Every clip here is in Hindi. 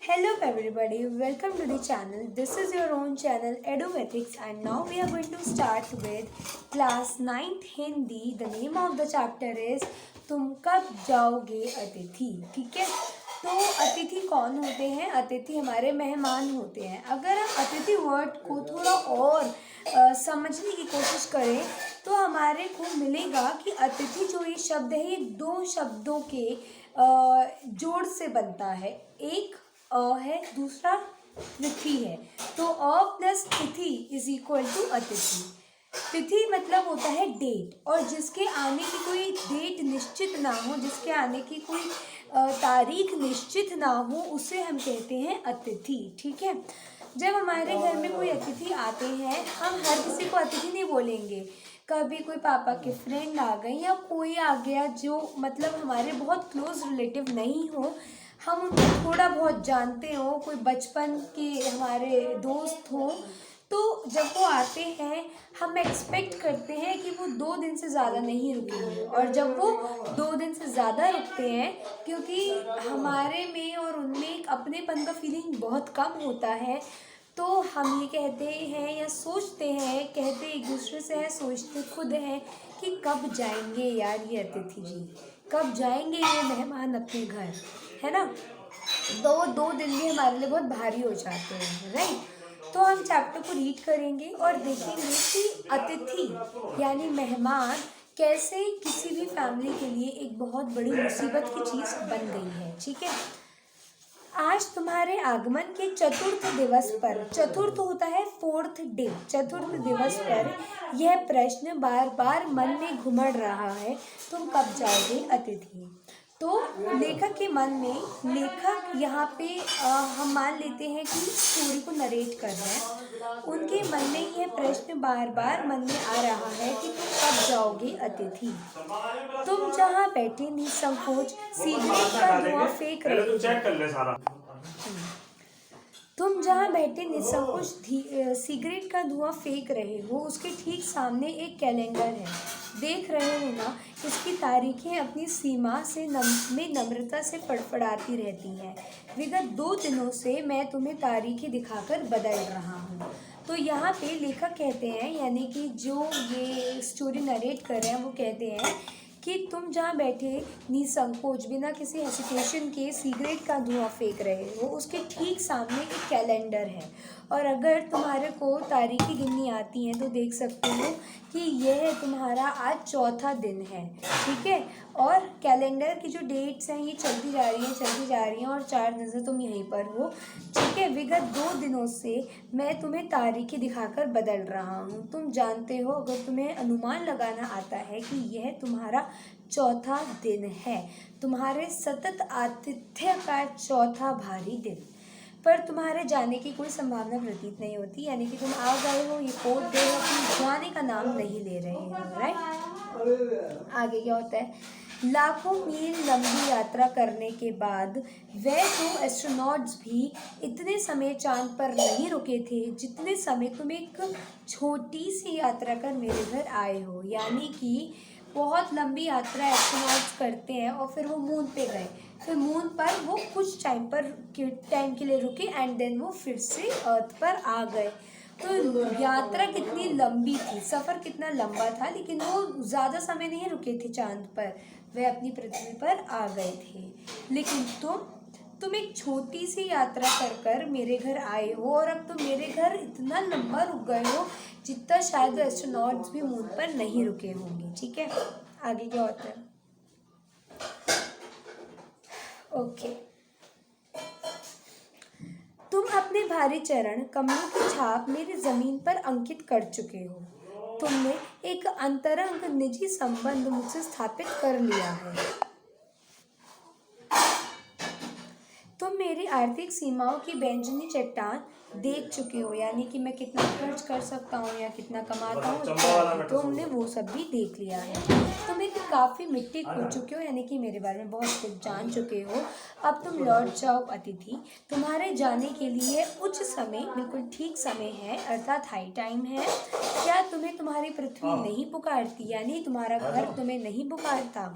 Hello everybody, welcome to the channel. This is your own channel EduEthics and now we are going to start with class 9th Hindi. The name of the chapter is तुम कब जाओगे अतिथि। ठीक है, तो अतिथि कौन होते हैं? अतिथि हमारे मेहमान होते हैं। अगर हम अतिथि वर्ड को थोड़ा और समझने की कोशिश करें तो हमारे को मिलेगा कि अतिथि जो ये शब्द है ये दो शब्दों के जोड़ से बनता है। एक है, दूसरा तिथि है। तो प्लस तिथि इज इक्वल टू अतिथि। तिथि मतलब होता है डेट, और जिसके आने की कोई डेट निश्चित ना हो, जिसके आने की कोई तारीख निश्चित ना हो, उसे हम कहते हैं अतिथि। ठीक है, जब हमारे घर में कोई अतिथि आते हैं, हम हर किसी को अतिथि नहीं बोलेंगे। कभी कोई पापा के फ्रेंड आ गए या कोई आ गया जो मतलब हमारे बहुत क्लोज रिलेटिव नहीं हो, हम उनको थोड़ा बहुत जानते हो, कोई बचपन के हमारे दोस्त हों, तो जब वो आते हैं हम एक्सपेक्ट करते हैं कि वो 2 दिन से ज़्यादा नहीं रुकेंगे। और जब वो 2 दिन से ज़्यादा रुकते हैं, क्योंकि हमारे में और उनमें एक अपनेपन का फीलिंग बहुत कम होता है, तो हम ये कहते हैं या सोचते हैं, कहते एक दूसरे से हैं, सोचते खुद हैं कि कब जाएंगे यार ये अतिथि जी, कब जाएंगे ये मेहमान अपने घर, है ना। तो 2 दिन भी हमारे लिए बहुत भारी हो जाते हैं, राइट। तो हम चैप्टर को रीड करेंगे और देखेंगे कि अतिथि यानी मेहमान कैसे किसी भी फैमिली के लिए एक बहुत बड़ी मुसीबत की चीज़ बन गई है। ठीक है, आज तुम्हारे आगमन के चतुर्थ दिवस पर, चतुर्थ होता है 4th डे, चतुर्थ दिवस पर यह प्रश्न बार बार मन में घुमड़ रहा है, तुम कब जाओगे अतिथि। तो लेखक के मन में, लेखक यहाँ पे हम मान लेते हैं कि स्टोरी को नरेट कर रहे हैं, उनके मन में यह प्रश्न बार बार मन में आ रहा है कि तुम कब जाओगे अतिथि। तुम जहाँ बैठे निसंकोच सिगरेट का धुआं फेंक रहे हो, तुम जहाँ बैठे निसंकोच सिगरेट का धुआं फेंक रहे हो, उसके ठीक सामने एक कैलेंडर है। देख रहे हो ना, इसकी तारीखें अपनी सीमा से में नम्रता से फड़फड़ाती रहती हैं। विगत 2 दिनों से मैं तुम्हें तारीखें दिखाकर बदल रहा हूँ। तो यहाँ पे लेखक कहते हैं, यानी कि जो ये स्टोरी नरेट कर रहे हैं, वो कहते हैं कि तुम जहाँ बैठे निसंकोच बिना किसी हेसिटेशन के सिगरेट का धुआं फेंक रहे हो, उसके ठीक सामने एक कैलेंडर है। और अगर तुम्हारे को तारीखें गिननी आती हैं तो देख सकते हो कि यह तुम्हारा आज 4था दिन है। ठीक है, और कैलेंडर की जो डेट्स हैं ये चलती जा रही हैं और 4 दिन से तुम यहीं पर हो। ठीक है, विगत 2 दिनों से मैं तुम्हें तारीखें दिखाकर बदल रहा हूँ। तुम जानते हो, अगर तुम्हें अनुमान लगाना आता है कि यह तुम्हारा 4था दिन है, तुम्हारे सतत आतिथ्य का 4था भारी दिन, पर तुम्हारे जाने की कोई संभावना प्रतीत नहीं होती। यानी कि तुम आ गए हो, ये कोड दे हो, तुम जाने का नाम नहीं ले रहे हो, राइट। आगे क्या होता है, लाखों मील लंबी यात्रा करने के बाद वह तो एस्ट्रोनॉट्स भी इतने समय चांद पर नहीं रुके थे जितने समय तुम एक छोटी सी यात्रा कर मेरे घर आए हो। यानी कि बहुत लंबी यात्रा एस्ट्रोनॉट्स करते हैं और फिर वो मून पे गए, फिर मून पर वो कुछ टाइम के लिए रुके एंड देन वो फिर से अर्थ पर आ गए। तो यात्रा कितनी लंबी थी, सफ़र कितना लंबा था, लेकिन वो ज़्यादा समय नहीं रुके थे चांद पर, वह अपनी पृथ्वी पर आ गए थे। लेकिन तुम एक छोटी सी यात्रा कर मेरे घर आए हो, और अब तुम मेरे घर इतना लंबा रुक गए हो जितना शायद एस्ट्रोनॉट्स भी मून पर नहीं रुके होंगे। ठीक है, आगे क्या होता है, ओके। तुम अपने भारी चरण कमलों की छाप मेरी जमीन पर अंकित कर चुके हो। तुमने एक अंतरंग निजी संबंध मुझसे स्थापित कर लिया है। तुम मेरी आर्थिक सीमाओं की बैंगनी चट्टान देख चुके हो, यानी कि मैं कितना खर्च कर सकता हूँ या कितना कमाता हूँ, तुमने वो सब भी देख लिया है। तुम एक काफ़ी मिट्टी खो चुके हो, यानी कि मेरे बारे में बहुत कुछ जान चुके हो। अब तुम लौट जाओ अतिथि, तुम्हारे जाने के लिए उच्च समय, बिल्कुल ठीक समय है, अर्थात हाई टाइम है। क्या तुम्हें तुम्हारी पृथ्वी नहीं पुकारती, यानी तुम्हारा घर तुम्हें नहीं पुकारता?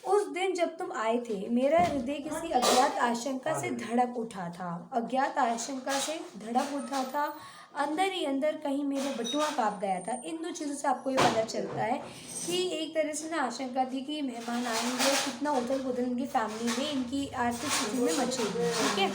उस दिन जब तुम आए थे मेरा हृदय किसी अज्ञात आशंका से धड़क उठा था। अज्ञात आशंका से धड़क उठा था, अंदर ही अंदर कहीं मेरा बटुआ काँप गया था। इन दो चीज़ों से आपको ये पता चलता है कि एक तरह से ना आशंका थी कि मेहमान आएंगे, कितना उथल पुथल इनकी फैमिली में, इनकी आर्थिक स्थिति में मचेगी। ठीक है,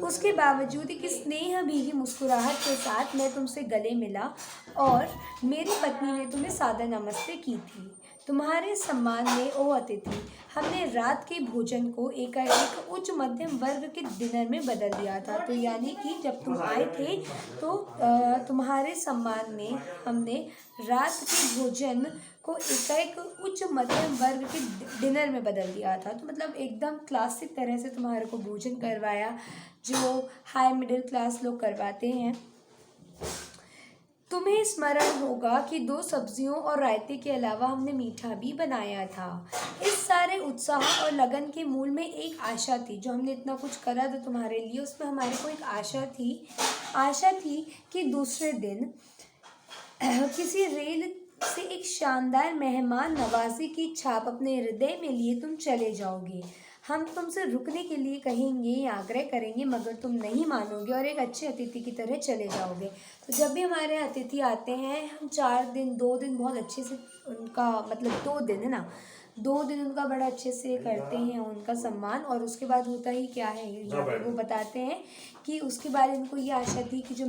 उसके बावजूद कि स्नेह भीगी मुस्कुराहट के साथ मैं तुमसे गले मिला और मेरी पत्नी ने तुम्हें सादर नमस्ते की थी। तुम्हारे सम्मान में ओ अतिथि, हमने रात के भोजन को एकाएक उच्च मध्यम वर्ग के डिनर में बदल दिया था। तो यानी कि जब तुम आए थे तो तुम्हारे सम्मान में हमने रात के भोजन को एकाएक उच्च मध्यम वर्ग के डिनर में बदल दिया था। तो मतलब एकदम क्लासिक तरह से तुम्हारे को भोजन करवाया, जो हाई मिडिल क्लास लोग करवाते हैं। तुम्हें स्मरण होगा कि 2 सब्जियों और रायते के अलावा हमने मीठा भी बनाया था। इस सारे उत्साह और लगन के मूल में एक आशा थी। जो हमने इतना कुछ करा था तुम्हारे लिए, उसमें हमारे को एक आशा थी कि दूसरे दिन किसी रेल से एक शानदार मेहमान नवाजी की छाप अपने हृदय में लिए तुम चले जाओगे। हम तुमसे रुकने के लिए कहेंगे या आग्रह करेंगे, मगर तुम नहीं मानोगे और एक अच्छे अतिथि की तरह चले जाओगे। तो जब भी हमारे अतिथि आते हैं, हम 4 दिन 2 दिन बहुत अच्छे से उनका, मतलब 2 दिन है ना, 2 दिन उनका बड़ा अच्छे से करते हैं उनका सम्मान। और उसके बाद होता ही क्या है, यहाँ पे वो बताते हैं कि उसके बाद इनको ये आशा थी कि जो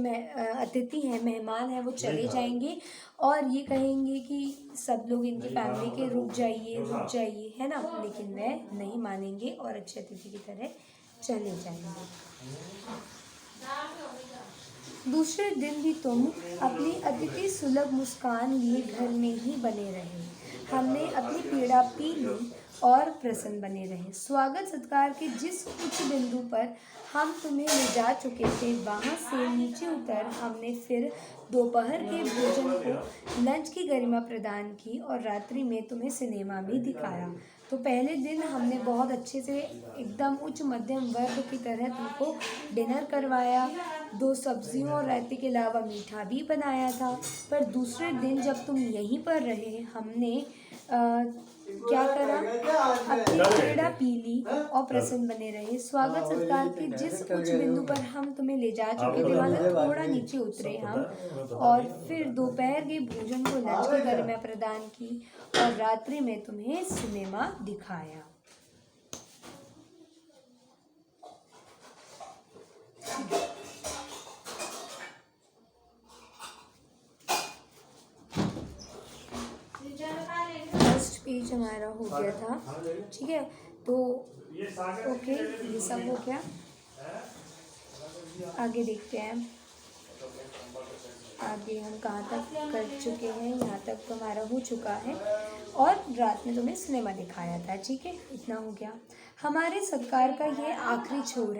अतिथि हैं, मेहमान हैं, वो चले जाएंगे और ये कहेंगे कि सब लोग इनकी फैमिली के रुक जाइए, है ना। लेकिन वह नहीं मानेंगे और अच्छे अतिथि की तरह चले जाएंगे। दूसरे दिन भी तुम अपनी अतिथि सुलभ मुस्कान लिए घर में ही बने रहे। हमने अपनी पीड़ा पी ली और प्रसन्न बने रहे। स्वागत सत्कार के जिस उच्च बिंदु पर हम तुम्हें ले जा चुके थे, वहाँ से नीचे उतर हमने फिर दोपहर के भोजन को लंच की गरिमा प्रदान की और रात्रि में तुम्हें सिनेमा भी दिखाया। तो पहले दिन हमने बहुत अच्छे से एकदम उच्च मध्यम वर्ग की तरह तुमको डिनर करवाया, 2 सब्जियों और रायते के अलावा मीठा भी बनाया था। पर दूसरे दिन जब तुम यहीं पर रहे, हमने क्या करा, अपनी पीड़ा पी ली और प्रसन्न बने रहे। स्वागत सत्कार के जिस उच्च बिंदु पर हम तुम्हें ले जा चुके थे, वहाँ से थोड़ा नीचे उतरे हम और फिर दोपहर के भोजन को लंच के घर में प्रदान की और रात्रि में तुम्हें सिनेमा दिखाया। फर्स्ट पेज हमारा हो गया था। ठीक है, तो ओके, ये सब हो गया। आगे देखते हैं, आगे हम कहाँ तक कर चुके हैं। यहाँ तक तो हमारा हो चुका है और रात में तुम्हें सिनेमा दिखाया था। ठीक है, इतना हो गया। हमारे सत्कार का ये आखिरी छोर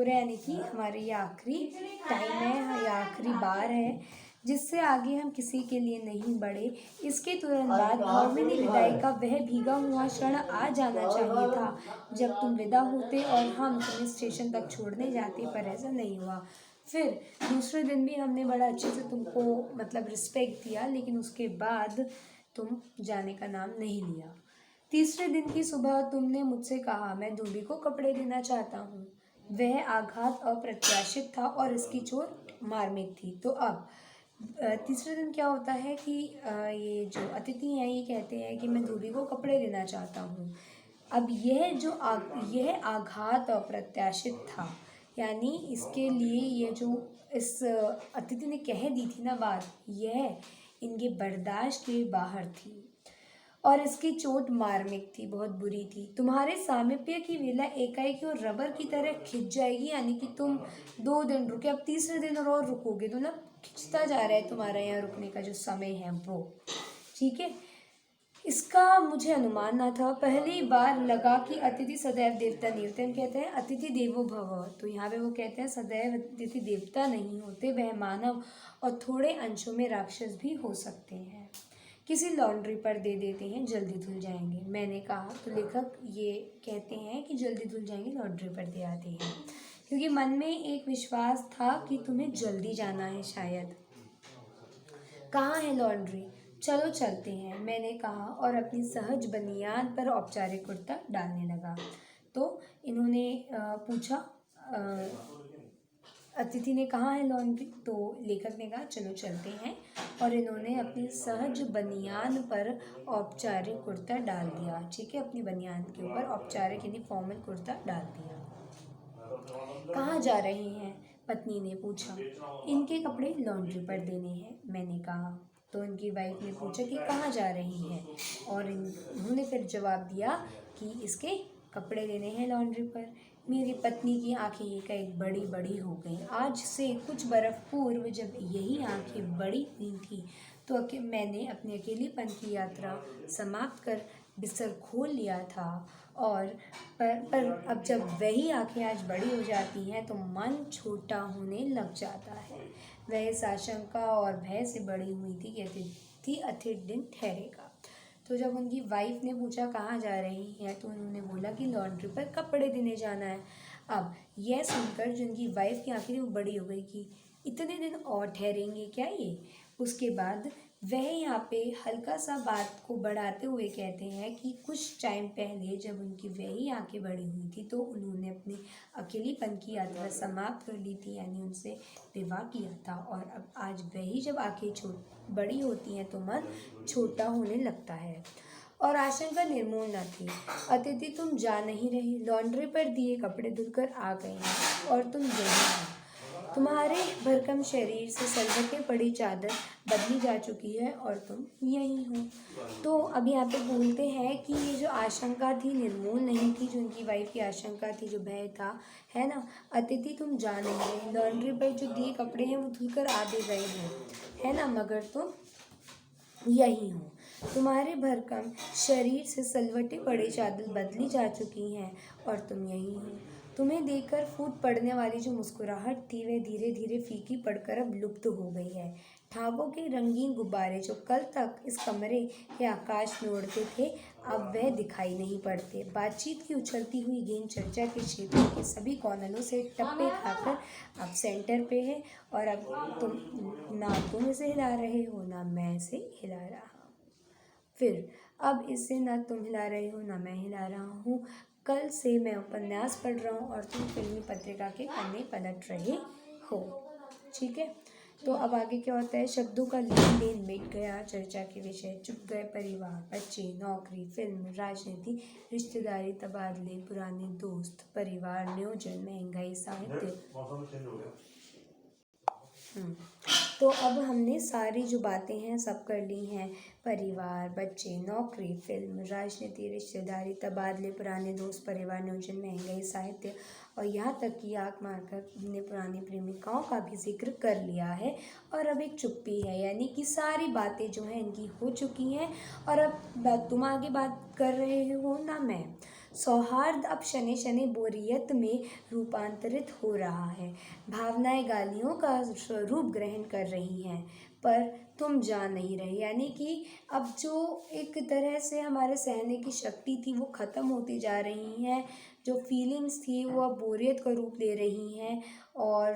है, यानी कि हमारे ये आखिरी टाइम है या आखिरी बार है, जिससे आगे हम किसी के लिए नहीं बढ़े। इसके तुरंत बाद भावभीनी विदाई का वह भीगा हुआ क्षण आ जाना चाहिए था, जब तुम विदा होते और हम तुम्हें स्टेशन तक छोड़ने जाते, पर ऐसा नहीं हुआ। फिर दूसरे दिन भी हमने बड़ा अच्छे से तुमको मतलब रिस्पेक्ट दिया, लेकिन उसके बाद तुम जाने का नाम नहीं लिया। तीसरे दिन की सुबह तुमने मुझसे कहा, मैं धोबी को कपड़े देना चाहता हूँ। वह आघात अप्रत्याशित था और इसकी चोट मार्मिक थी। तो अब तीसरे दिन क्या होता है कि ये जो अतिथि हैं, ये कहते हैं कि मैं धोबी को कपड़े देना चाहता हूँ। अब यह आघात अप्रत्याशित था, यानी इसके लिए ये जो इस अतिथि ने कह दी थी ना बात, यह इनके बर्दाश्त के बाहर थी और इसकी चोट मार्मिक थी, बहुत बुरी थी। तुम्हारे सामीप्य की वेला एकाएक और रबर की तरह खिंच जाएगी, यानी कि तुम 2 दिन रुके, अब तीसरे दिन और रुकोगे तो ना खिंचता जा रहा है तुम्हारा यहाँ रुकने का जो समय है वो। ठीक है, इसका मुझे अनुमान ना था। पहली बार लगा कि अतिथि सदैव देवता नहीं होते। हम कहते हैं अतिथि देवो भव, तो यहाँ पे वो कहते हैं सदैव अतिथि देवता नहीं होते, वह मानव और थोड़े अंशों में राक्षस भी हो सकते हैं। किसी लॉन्ड्री पर दे देते हैं, जल्दी धुल जाएंगे। मैंने कहा तो लेखक ये कहते हैं कि जल्दी धुल जाएंगे, लॉन्ड्री पर दे आते हैं, क्योंकि मन में एक विश्वास था कि तुम्हें जल्दी जाना है शायद। कहाँ है लॉन्ड्री? चलो चलते हैं, मैंने कहा और अपनी सहज बनियान पर औपचारिक कुर्ता डालने लगा। तो इन्होंने पूछा, अतिथि ने कहा है लॉन्ड्री, तो लेखक ने कहा चलो चलते हैं, और इन्होंने अपनी सहज बनियान पर औपचारिक कुर्ता डाल दिया। ठीक है, अपनी बनियान के ऊपर औपचारिक यानी फॉर्मल कुर्ता डाल दिया। कहाँ जा रहे हैं, पत्नी ने पूछा। इनके कपड़े लॉन्ड्री पर देने हैं, मैंने कहा। तो इनकी वाइफ ने पूछा कि कहाँ जा रही हैं, और इन्होंने फिर जवाब दिया कि इसके कपड़े देने हैं लॉन्ड्री पर। मेरी पत्नी की आंखें एकाएक बड़ी बड़ी हो गईं। आज से कुछ बरस पूर्व जब यही आंखें बड़ी हुई थी तो मैंने अपने अकेलेपन की यात्रा समाप्त कर बिस्तर खोल लिया था, और पर अब जब वही आंखें आज बड़ी हो जाती हैं तो मन छोटा होने लग जाता है। वह इस आशंका और भय से बड़ी हुई थी कि अतिथि अतिथि दिन ठहरेगा। तो जब उनकी वाइफ ने पूछा कहाँ जा रही हैं, तो उन्होंने बोला कि लॉन्ड्री पर कपड़े देने जाना है। अब यह सुनकर जो उनकी वाइफ की आंखें थी वो बड़ी हो गई कि इतने दिन और ठहरेंगे क्या ये। उसके बाद वह यहाँ पे हल्का सा बात को बढ़ाते हुए कहते हैं कि कुछ टाइम पहले जब उनकी वही आंखें बड़ी हुई थी तो उन्होंने अपने अकेलेपन की यात्रा समाप्त कर ली थी, यानी उनसे विवाह किया था, और अब आज वही जब आंखें बड़ी होती हैं तो मन छोटा होने लगता है। और आशंका निर्मूल न थी। अतिथि तुम जा नहीं रही, लॉन्ड्री पर दिए कपड़े धुलकर आ गए हैं और तुम यही हो। तुम्हारे भरकम शरीर से सलवटे पड़ी चादर बदली जा चुकी है और तुम यही हो। तो अब यहाँ पे बोलते हैं कि ये जो आशंका थी निर्मूल नहीं थी, जो उनकी वाइफ की आशंका थी, जो भय था, है ना। अतिथि तुम जा नहीं रहे, लॉन्ड्री पर जो दिए कपड़े हैं वो धुलकर आ भी गए हैं, है ना, मगर तुम यही हो। तुम्हारे भरकम शरीर से सलवटे पड़े चादर बदली जा चुकी हैं और तुम यही हो। तुम्हें देखकर फूट पड़ने वाली जो मुस्कुराहट थी वह धीरे धीरे फीकी पड़कर अब लुप्त हो गई है। ठाकों के रंगीन गुब्बारे जो कल तक इस कमरे के आकाश में उड़ते थे अब वह दिखाई नहीं पड़ते। बातचीत की उछलती हुई गेंद चर्चा के क्षेत्र के सभी कॉर्नरों से टप्पे खाकर अब सेंटर पे है, और अब तुम इसे हिला रहे हो ना मैं इसे हिला रहा। फिर अब इसे ना तुम हिला रहे हो ना मैं हिला रहा हूँ। कल से मैं उपन्यास पढ़ रहा हूँ और तुम फिल्मी पत्रिका के पन्ने पलट रहे हो। ठीक है, तो अब आगे क्या होता है। शब्दों का लेन देन मिट गया, चर्चा के विषय चुप गए। परिवार, बच्चे, नौकरी, फिल्म, राजनीति, रिश्तेदारी, तबादले, पुराने दोस्त, परिवार नियोजन, महंगाई, साहित्य। तो अब हमने सारी जो बातें हैं सब कर ली हैं। परिवार, बच्चे, नौकरी, फिल्म, राजनीति, रिश्तेदारी, तबादले, पुराने दोस्त, परिवार नियोजन, महंगाई, साहित्य, और यहाँ तक कि आँख मारकर हमने पुरानी प्रेमिकाओं का भी जिक्र कर लिया है। और अब एक चुप्पी है, यानी कि सारी बातें जो हैं इनकी हो चुकी हैं, और अब तुम आगे बात कर रहे हो ना मैं। सौहार्द अब शनि शनि बोरियत में रूपांतरित हो रहा है। भावनाएं गालियों का स्वरूप ग्रहण कर रही हैं, पर तुम जा नहीं रहे, यानी कि अब जो एक तरह से हमारे सहने की शक्ति थी वो ख़त्म होती जा रही हैं। जो फीलिंग्स थी वो अब बोरियत का रूप ले रही हैं, और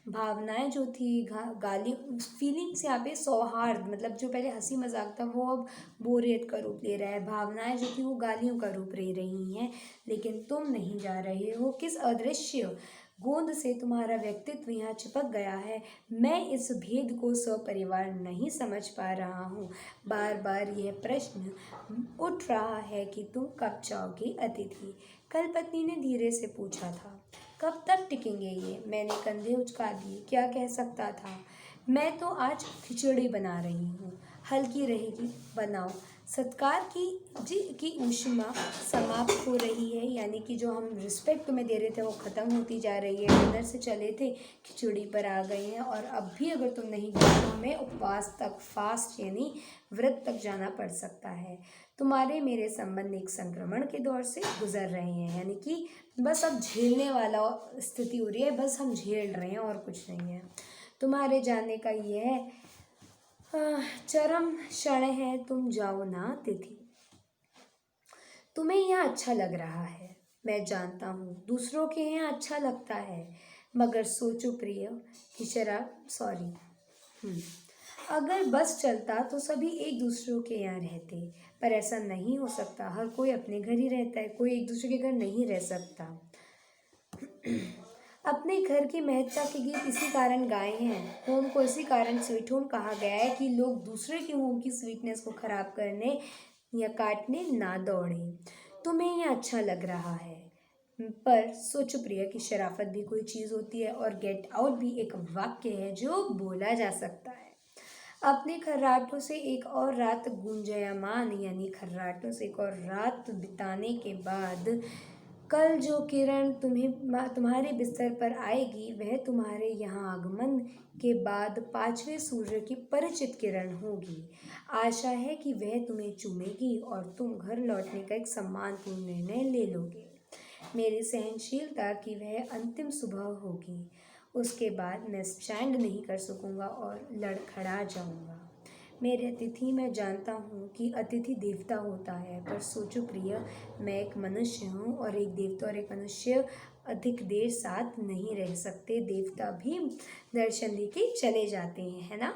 भावनाएं जो थी गाली फीलिंग्स यहाँ पे सौहार्द मतलब जो पहले हंसी मजाक था वो अब बोरियत का रूप ले रहा है। भावनाएं जो थी वो गालियों का रूप ले रही हैं, लेकिन तुम नहीं जा रहे हो। किस अदृश्य गोंद से तुम्हारा व्यक्तित्व यहाँ चिपक गया है, मैं इस भेद को सपरिवार नहीं समझ पा रहा हूँ। बार बार यह प्रश्न उठ रहा है कि तुम कब जाओगे अतिथि। कल पत्नी ने धीरे से पूछा था। कब तक टिकेंगे ये, मैंने कंधे उचका दिए। क्या कह सकता था। मैं तो आज खिचड़ी बना रही हूँ, हल्की रहेगी, बनाओ। सत्कार की ऊष्मा समाप्त हो रही है, यानी कि जो हम रिस्पेक्ट तुम्हें दे रहे थे वो ख़त्म होती जा रही है। डिनर से चले थे, खिचड़ी पर आ गए हैं, और अब भी अगर तुम नहीं जाओ तो हमें उपवास तक, फास्ट यानी व्रत तक जाना पड़ सकता है। तुम्हारे मेरे संबंध एक संक्रमण के दौर से गुजर रहे हैं, यानी कि बस अब झेलने वाला स्थिति हो रही है, बस हम झेल रहे हैं और कुछ नहीं है। तुम्हारे जाने का यह चरम क्षण है, तुम जाओ ना तिथि। तुम्हें यहाँ अच्छा लग रहा है, मैं जानता हूँ दूसरों के यहाँ अच्छा लगता है, मगर सोचो प्रिय कि अगर बस चलता तो सभी एक दूसरों के यहाँ रहते, पर ऐसा नहीं हो सकता। हर कोई अपने घर ही रहता है, कोई एक दूसरे के घर नहीं रह सकता। अपने घर की महत्ता के गीत इसी कारण गाए हैं। होम को इसी कारण स्वीट होम कहा गया है कि लोग दूसरे के होम की स्वीटनेस को खराब करने या काटने ना दौड़े। तुम्हें यह अच्छा लग रहा है, पर सोचो प्रिया कि शराफत भी कोई चीज़ होती है, और गेट आउट भी एक वाक्य है जो बोला जा सकता है। अपने खर्राटों से एक और रात गुंजयमान, यानी खर्राटों से एक और रात बिताने के बाद कल जो किरण तुम्हारे बिस्तर पर आएगी, वह तुम्हारे यहाँ आगमन के बाद 5वें सूर्य की परिचित किरण होगी। आशा है कि वह तुम्हें चूमेगी और तुम घर लौटने का एक सम्मानपूर्ण निर्णय ले लोगे। मेरी सहनशीलता की वह अंतिम सुबह होगी। उसके बाद मैं स्टैंड नहीं कर सकूँगा और लड़खड़ा जाऊँगा। मेरे अतिथि, मैं जानता हूँ कि अतिथि देवता होता है, पर सोचो प्रिय, मैं एक मनुष्य हूँ और एक देवता और एक मनुष्य अधिक देर साथ नहीं रह सकते। देवता भी दर्शन देके चले जाते हैं, है ना।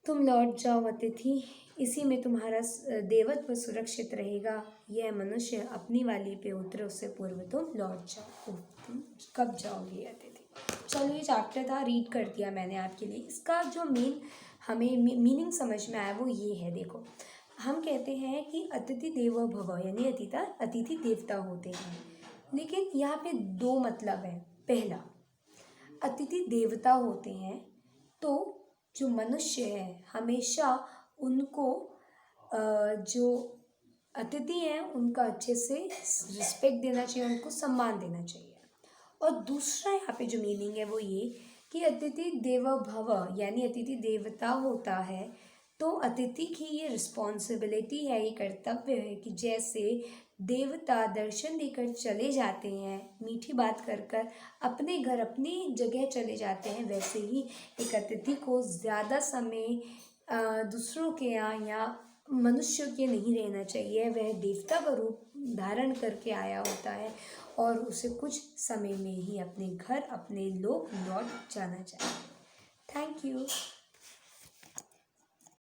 तुम लौट जाओ अतिथि, इसी में तुम्हारा देवत्व सुरक्षित रहेगा। यह मनुष्य अपनी वाली पे उतरे उससे पूर्व तुम लौट जाओ। तुम कब जाओगे अतिथि। चलो, ये चैप्टर था, रीड कर दिया मैंने आपके लिए। इसका जो हमें मीनिंग समझ में आया वो ये है। देखो, हम कहते हैं कि अतिथि देवो भव, यानी अतिथि देवता होते हैं, लेकिन यहाँ पे दो मतलब है। पहला, अतिथि देवता होते हैं तो जो मनुष्य है हमेशा उनको जो अतिथि हैं उनका अच्छे से रिस्पेक्ट देना चाहिए, उनको सम्मान देना चाहिए। और दूसरा यहाँ पे जो मीनिंग है वो ये कि अतिथि देवो भव, यानी अतिथि देवता होता है तो अतिथि की ये रिस्पॉन्सिबिलिटी है, ये कर्तव्य है कि जैसे देवता दर्शन देकर चले जाते हैं, मीठी बात कर कर अपने घर अपनी जगह चले जाते हैं, वैसे ही एक अतिथि को ज़्यादा समय दूसरों के यहाँ या मनुष्य के नहीं रहना चाहिए। वह देवता का रूप धारण करके आया होता है और उसे कुछ समय में ही अपने घर अपने लोक लौट जाना चाहिए। Thank you.